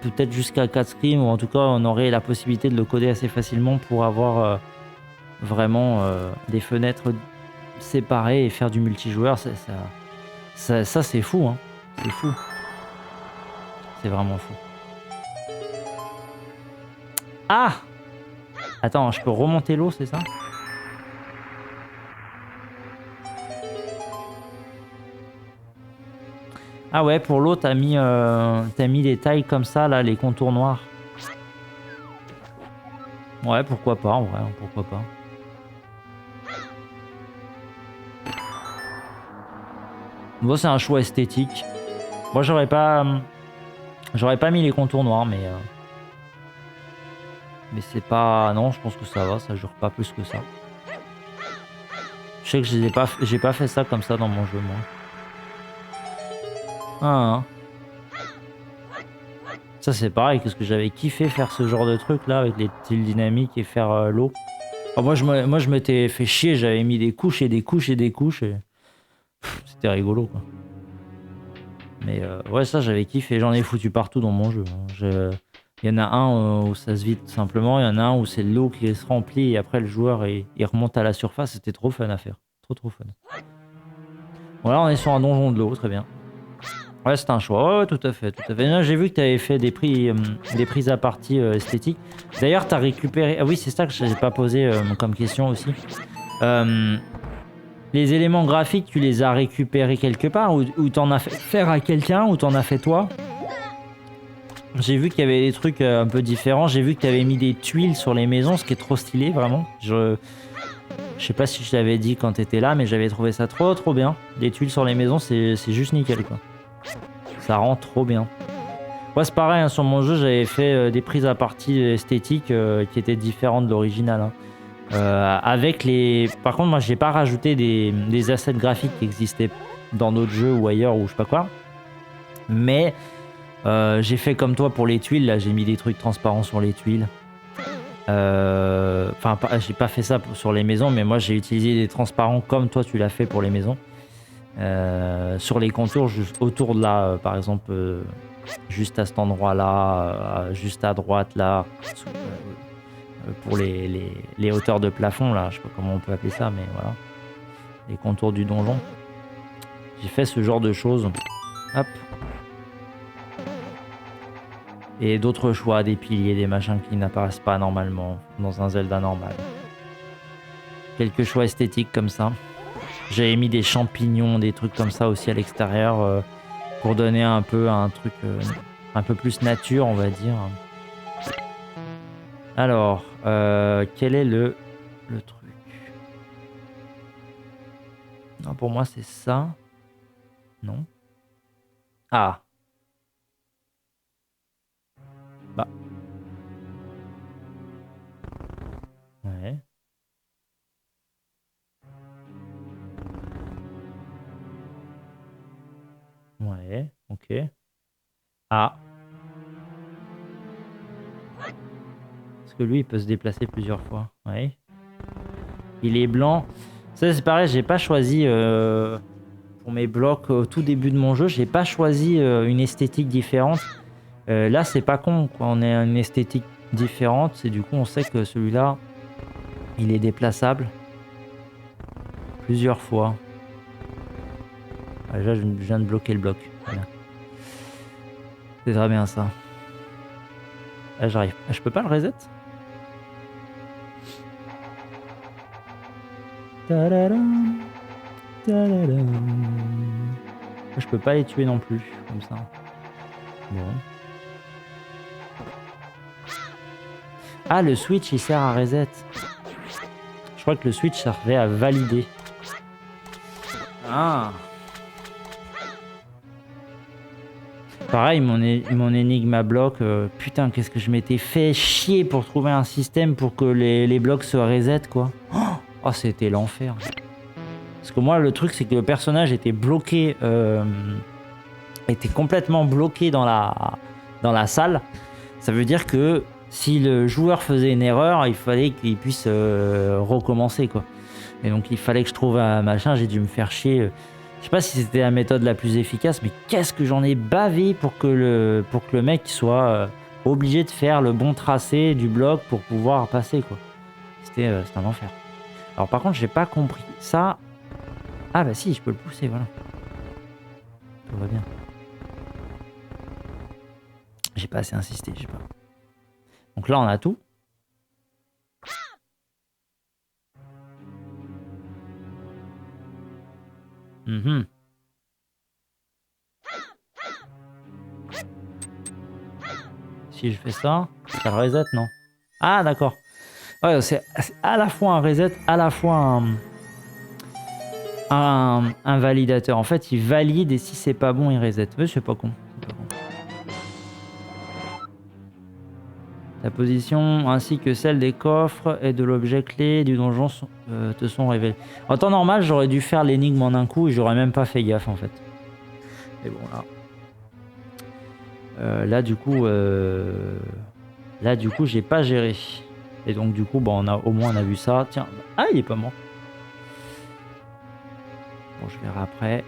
peut-être jusqu'à 4 screens, ou en tout cas on aurait la possibilité de le coder assez facilement pour avoir vraiment des fenêtres séparées et faire du multijoueur. Ça c'est fou, hein. C'est fou. C'est vraiment fou. Ah! Attends, je peux remonter l'eau, c'est ça? Ah ouais, pour l'eau, t'as mis des tailles comme ça, là, les contours noirs. Ouais, pourquoi pas, en vrai, pourquoi pas. Bon, c'est un choix esthétique. Moi, j'aurais pas mis les contours noirs, mais c'est pas... Non, je pense que ça va, ça dure pas plus que ça. Je sais que j'ai pas fait ça comme ça dans mon jeu, moi. Ah, hein. Ça, c'est pareil, parce que j'avais kiffé faire ce genre de truc là avec les styles dynamiques et faire l'eau. Alors moi, je m'étais fait chier, j'avais mis des couches et des couches et des couches et c'était rigolo quoi. Mais ouais, ça, j'avais kiffé, j'en ai foutu partout dans mon jeu, hein. Il y en a un où ça se vide simplement, il y en a un où c'est l'eau qui se remplit et après le joueur il remonte à la surface. C'était trop fun à faire, trop fun. Voilà, on est sur un donjon de l'eau, très bien. Ouais, c'est un choix. Ouais, tout à fait. Non, j'ai vu que tu avais fait des prises à partie esthétiques. D'ailleurs, tu as récupéré... Ah oui, c'est ça que je n'ai pas posé comme question aussi. Les éléments graphiques, tu les as récupérés quelque part ou t'en as fait faire à quelqu'un ou t'en as fait toi? J'ai vu qu'il y avait des trucs un peu différents. J'ai vu que tu avais mis des tuiles sur les maisons, ce qui est trop stylé, vraiment. Je sais pas si je t'avais dit quand tu étais là, mais j'avais trouvé ça trop bien. Des tuiles sur les maisons, c'est juste nickel, quoi. Ça rend trop bien. Ouais, c'est pareil, hein, sur mon jeu, j'avais fait des prises à partie esthétiques qui étaient différentes de l'original, hein. Avec les... Par contre, moi, j'ai pas rajouté des assets graphiques qui existaient dans d'autres jeux ou ailleurs ou je sais pas quoi. Mais j'ai fait comme toi pour les tuiles. Là, j'ai mis des trucs transparents sur les tuiles. Enfin, j'ai pas fait ça sur les maisons, mais moi, j'ai utilisé des transparents comme toi, tu l'as fait pour les maisons. Sur les contours, juste autour de là, par exemple, juste à cet endroit-là, juste à droite, là, pour les hauteurs de plafond, là, je sais pas comment on peut appeler ça, mais voilà, les contours du donjon. J'ai fait ce genre de choses. Hop. Et d'autres choix, des piliers, des machins qui n'apparaissent pas normalement dans un Zelda normal. Quelques choix esthétiques comme ça. J'avais mis des champignons, des trucs comme ça aussi à l'extérieur pour donner un peu un truc un peu plus nature, on va dire. Alors, quel est le truc? Non, pour moi, c'est ça. Non. Ah. Bah. Ouais. Ouais. Ok. Ah. que lui, il peut se déplacer plusieurs fois. Ouais. Il est blanc. Ça, c'est pareil, j'ai pas choisi... pour mes blocs au tout début de mon jeu, j'ai pas choisi une esthétique différente. Là, c'est pas con, quoi. On a une esthétique différente. Et du coup, on sait que celui-là, il est déplaçable. Plusieurs fois. Déjà, je viens de bloquer le bloc. Voilà. C'est très bien ça. Là, j'arrive. Je peux pas le reset? Tadadam, tadadam. Je peux pas les tuer non plus, comme ça. Bon. Ah, le switch, il sert à reset. Je crois que le switch servait à valider. Ah. Pareil, mon énigme à bloc, putain, qu'est-ce que je m'étais fait chier pour trouver un système pour que les blocs se reset, quoi. Oh, c'était l'enfer. Parce que moi, le truc, c'est que le personnage était bloqué, était complètement bloqué dans la salle. Ça veut dire que si le joueur faisait une erreur, il fallait qu'il puisse recommencer, quoi. Et donc, il fallait que je trouve un machin, j'ai dû me faire chier. Je sais pas si c'était la méthode la plus efficace, mais qu'est-ce que j'en ai bavé pour que le mec soit obligé de faire le bon tracé du bloc pour pouvoir passer, quoi. C'était un enfer. Alors par contre, j'ai pas compris ça. Ah bah si, je peux le pousser, voilà. Tout va bien. J'ai pas assez insisté, je sais pas. Donc là, on a tout. Mmh. Si je fais ça, ça reset, non? Ah d'accord. Ouais, c'est à la fois un reset, à la fois un validateur. En fait, il valide et si c'est pas bon, il reset. Ouais, c'est pas con. Ta position ainsi que celle des coffres et de l'objet clé du donjon te sont révélées. En temps normal, j'aurais dû faire l'énigme en un coup et j'aurais même pas fait gaffe en fait. Mais bon là du coup j'ai pas géré. Et donc du coup bon, au moins on a vu ça. Tiens, ah il est pas mort. Bon, je verrai après.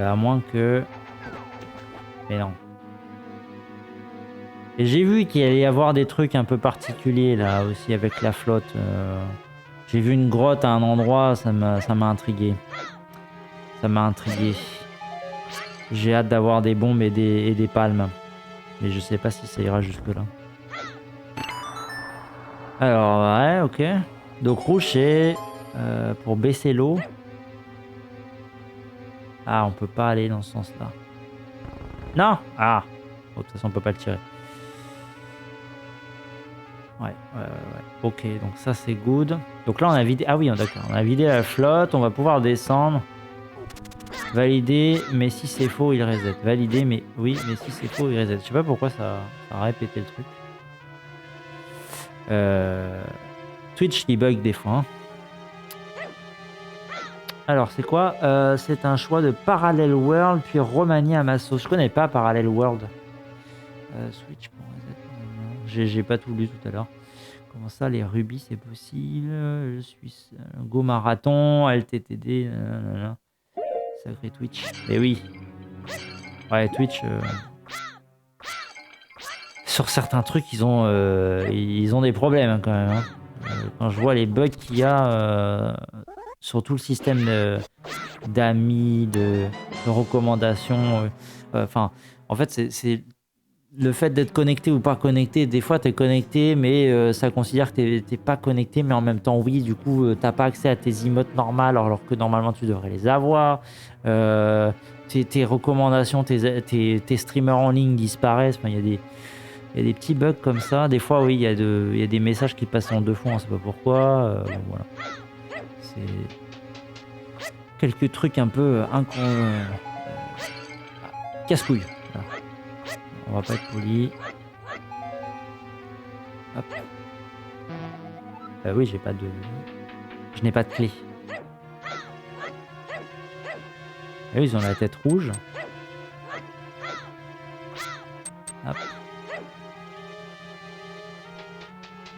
À moins que... Mais non. Et j'ai vu qu'il allait y avoir des trucs un peu particuliers là aussi avec la flotte. J'ai vu une grotte à un endroit, ça m'a intrigué. Ça m'a intrigué. J'ai hâte d'avoir des bombes et des palmes. Mais je sais pas si ça ira jusque là. Alors ouais, ok. Donc rouge c'est pour baisser l'eau. Ah, on peut pas aller dans ce sens là. Non. Ah. Bon, de toute façon on peut pas le tirer. Ouais. Ok, donc ça c'est good. Donc là on a vidé... Ah oui, d'accord. On a vidé la flotte, on va pouvoir descendre. Valider, mais si c'est faux, il reset. Valider, mais oui, mais si c'est faux, il reset. Je sais pas pourquoi ça a répété le truc. Twitch qui bug des fois. Hein. Alors c'est quoi c'est un choix de Parallel World puis remanier à ma sauce. Je connais pas Parallel World. Switch pour reset. J'ai pas tout lu tout à l'heure. Comment ça, les rubis, c'est possible? Je suis Go Marathon, LTTD, nanana. Sacré Twitch. Et oui. Ouais, Twitch. Sur certains trucs, ils ont des problèmes hein, quand même. Hein. Quand je vois les bugs qu'il y a sur tout le système d'amis, de recommandations. Enfin, en fait, c'est le fait d'être connecté ou pas connecté. Des fois, tu es connecté, mais ça considère que tu n'es pas connecté, mais en même temps, oui, du coup, tu n'as pas accès à tes emotes normales, alors que normalement, tu devrais les avoir. Tes recommandations, tes streamers en ligne disparaissent. Enfin, il y a des petits bugs comme ça. Des fois, oui, il y a des messages qui passent en deux fois, on ne sait pas pourquoi. Bon, voilà. C'est quelques trucs un peu casse-couilles. Voilà. On va pas être poli. Hop. Oui, je n'ai pas de clé. Et eux, ils ont la tête rouge. Hop.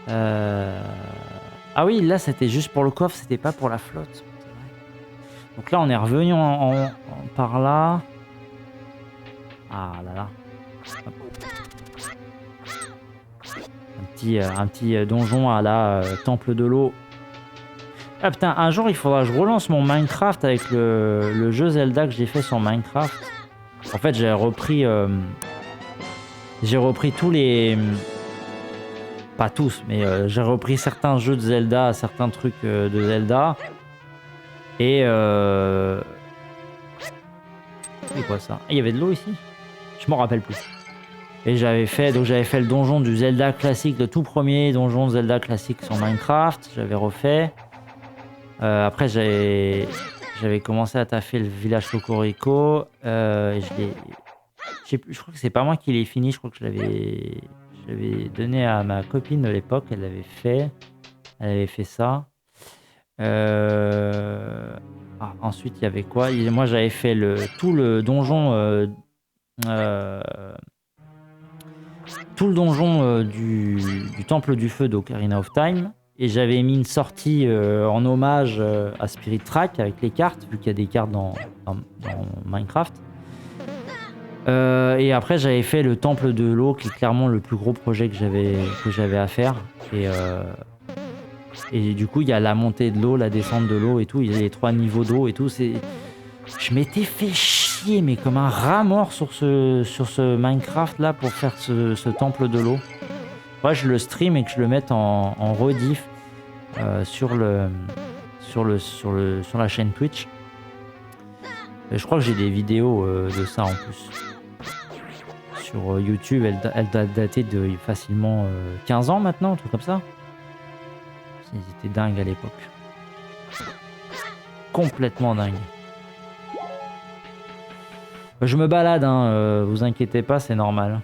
Ah oui, là c'était juste pour le coffre, c'était pas pour la flotte. Donc là on est revenu par là. Ah là là. Hop. Un petit donjon à la temple de l'eau. Ah putain, un jour il faudra que je relance mon Minecraft avec le jeu Zelda que j'ai fait sur Minecraft. En fait j'ai repris tous les... Pas tous, mais j'ai repris certains jeux de Zelda, certains trucs de Zelda. Et c'est quoi ça? Il y avait de l'eau ici? Je m'en rappelle plus. Et j'avais fait le donjon du Zelda classique, le tout premier donjon de Zelda classique sur Minecraft. J'avais refait. Après j'avais commencé à taffer le village Cocorico. Et je crois que c'est pas moi qui l'ai fini. Je crois que je l'avais donné à ma copine de l'époque. Elle avait fait ça. Ensuite, il y avait quoi? Moi, j'avais fait tout le donjon, du Temple du Feu d'Ocarina of Time. Et j'avais mis une sortie en hommage à Spirit Tracks avec les cartes, vu qu'il y a des cartes dans Minecraft. Et après, j'avais fait le Temple de l'eau, qui est clairement le plus gros projet que j'avais à faire. Et du coup, il y a la montée de l'eau, la descente de l'eau et tout. Il y a les 3 niveaux d'eau et tout. Je m'étais fait chier, mais comme un rat mort sur ce Minecraft là pour faire ce temple de l'eau. Ouais, je le stream et que je le mette en rediff sur la chaîne Twitch. Et je crois que j'ai des vidéos de ça en plus. Sur YouTube, elle doit dater de facilement 15 ans maintenant, un truc comme ça. Ils étaient dingues à l'époque. Complètement dingue. Je me balade, hein, vous inquiétez pas, c'est normal.